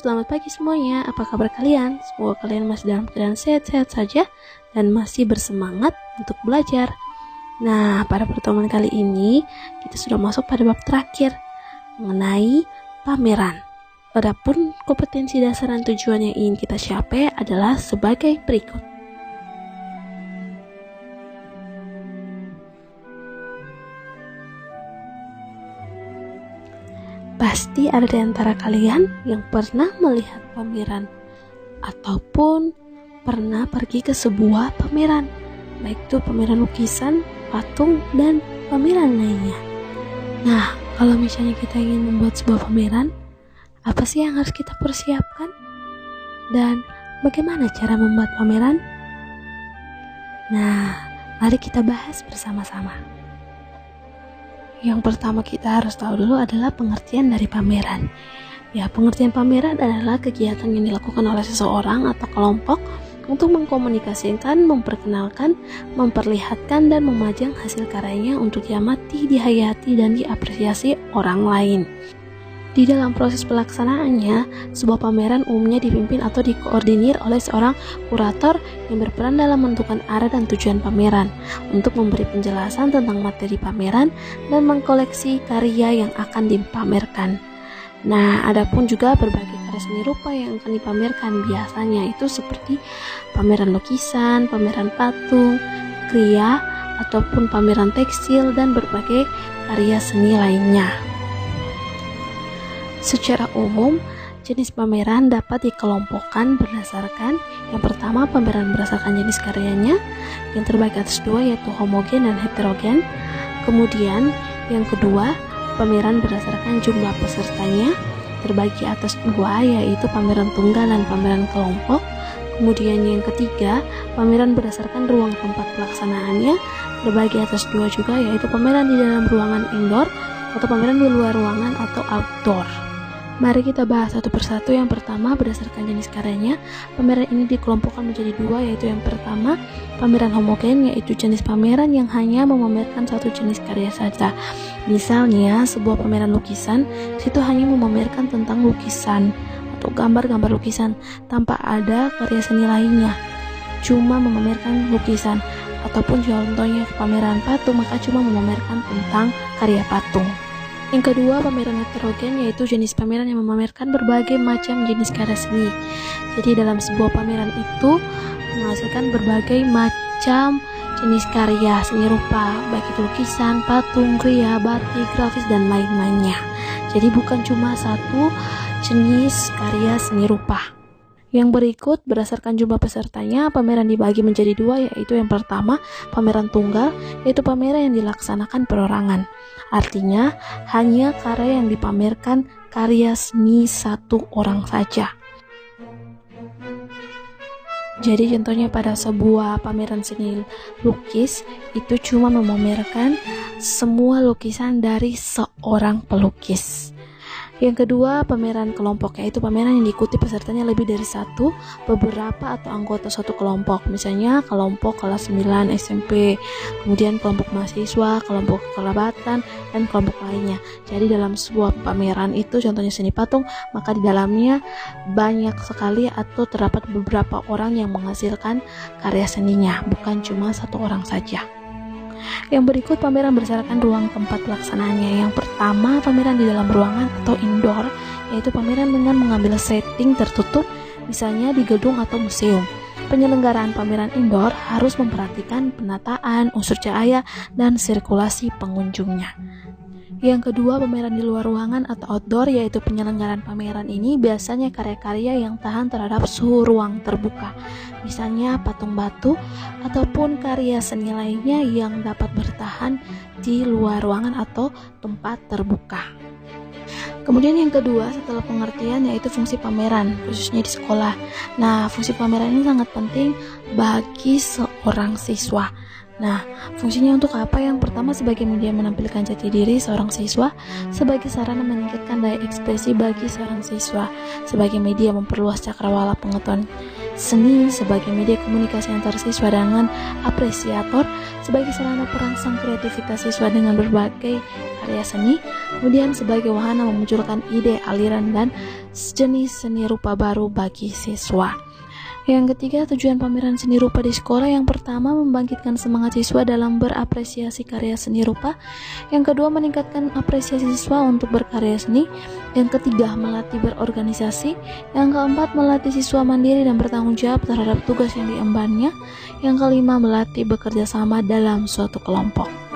selamat pagi semuanya. Apa kabar kalian? Semoga kalian masih dalam keadaan sehat-sehat saja dan masih bersemangat untuk belajar. Nah, pada pertemuan kali ini kita sudah masuk pada bab terakhir mengenai pameran. Adapun kompetensi dasar dan tujuan yang ingin kita capai adalah sebagai berikut. Pasti ada di antara kalian yang pernah melihat pameran ataupun pernah pergi ke sebuah pameran, baik itu pameran lukisan, patung, dan pameran lainnya. Nah, kalau misalnya kita ingin membuat sebuah pameran, apa sih yang harus kita persiapkan? Dan bagaimana cara membuat pameran? Nah, mari kita bahas bersama-sama. Yang pertama kita harus tahu dulu adalah pengertian dari pameran. Ya, pengertian pameran adalah kegiatan yang dilakukan oleh seseorang atau kelompok untuk mengkomunikasikan, memperkenalkan, memperlihatkan, dan memajang hasil karyanya untuk diamati, dihayati, dan diapresiasi orang lain. Di dalam proses pelaksanaannya, sebuah pameran umumnya dipimpin atau dikoordinir oleh seorang kurator yang berperan dalam menentukan arah dan tujuan pameran, untuk memberi penjelasan tentang materi pameran dan mengkoleksi karya yang akan dipamerkan. Nah, adapun juga berbagai karya seni rupa yang akan dipamerkan, biasanya itu seperti pameran lukisan, pameran patung, kriya, ataupun pameran tekstil, dan berbagai karya seni lainnya. Secara umum, jenis pameran dapat dikelompokkan berdasarkan yang pertama, pameran berdasarkan jenis karyanya, yang terbagi atas dua yaitu homogen dan heterogen. Kemudian yang kedua, pameran berdasarkan jumlah pesertanya, terbagi atas dua yaitu pameran tunggal dan pameran kelompok. Kemudian yang ketiga, pameran berdasarkan ruang tempat pelaksanaannya, terbagi atas dua juga yaitu pameran di dalam ruangan indoor atau pameran di luar ruangan atau outdoor. Mari kita bahas satu persatu. Yang pertama, berdasarkan jenis karyanya, pameran ini dikelompokkan menjadi dua, yaitu yang pertama, pameran homogen, yaitu jenis pameran yang hanya memamerkan satu jenis karya saja. Misalnya, sebuah pameran lukisan, situ hanya memamerkan tentang lukisan atau gambar-gambar lukisan tanpa ada karya seni lainnya, cuma memamerkan lukisan. Ataupun contohnya pameran patung, maka cuma memamerkan tentang karya patung. Yang kedua, pameran heterogen, yaitu jenis pameran yang memamerkan berbagai macam jenis karya seni. Jadi dalam sebuah pameran itu menghasilkan berbagai macam jenis karya seni rupa, baik itu lukisan, patung, kriya, batik, grafis, dan lain-lainnya. Jadi bukan cuma satu jenis karya seni rupa. Yang berikut, berdasarkan jumlah pesertanya, pameran dibagi menjadi dua, yaitu yang pertama, pameran tunggal, yaitu pameran yang dilaksanakan perorangan. Artinya, hanya karya yang dipamerkan karya seni satu orang saja. Jadi contohnya pada sebuah pameran seni lukis, itu cuma memamerkan semua lukisan dari seorang pelukis. Yang kedua, pameran kelompok, yaitu pameran yang diikuti pesertanya lebih dari satu, beberapa atau anggota suatu kelompok. Misalnya kelompok kelas 9 SMP, kemudian kelompok mahasiswa, kelompok kekerabatan, dan kelompok lainnya. Jadi dalam sebuah pameran itu, contohnya seni patung, maka di dalamnya banyak sekali atau terdapat beberapa orang yang menghasilkan karya seninya, bukan cuma satu orang saja. Yang berikut, pameran berdasarkan ruang tempat pelaksanaannya. Yang pertama, pameran di dalam ruangan atau indoor, yaitu pameran dengan mengambil setting tertutup, misalnya di gedung atau museum. Penyelenggaraan pameran indoor harus memperhatikan penataan, unsur cahaya, dan sirkulasi pengunjungnya. Yang kedua, pameran di luar ruangan atau outdoor, yaitu penyelenggaraan pameran ini biasanya karya-karya yang tahan terhadap suhu ruang terbuka, misalnya patung batu ataupun karya seni lainnya yang dapat bertahan di luar ruangan atau tempat terbuka. Kemudian yang kedua, setelah pengertian, yaitu fungsi pameran, khususnya di sekolah. Nah, fungsi pameran ini sangat penting bagi seorang siswa. Nah, fungsinya untuk apa? Yang pertama, sebagai media menampilkan jati diri seorang siswa, sebagai sarana meningkatkan daya ekspresi bagi seorang siswa, sebagai media memperluas cakrawala pengetahuan seni, sebagai media komunikasi antar siswa dengan apresiator, sebagai sarana perangsang kreativitas siswa dengan berbagai karya seni, kemudian sebagai wahana memunculkan ide, aliran, dan jenis seni rupa baru bagi siswa. Yang ketiga, tujuan pameran seni rupa di sekolah. Yang pertama, membangkitkan semangat siswa dalam berapresiasi karya seni rupa. Yang kedua, meningkatkan apresiasi siswa untuk berkarya seni. Yang ketiga, melatih berorganisasi. Yang keempat, melatih siswa mandiri dan bertanggung jawab terhadap tugas yang diembannya. Yang kelima, melatih bekerja sama dalam suatu kelompok.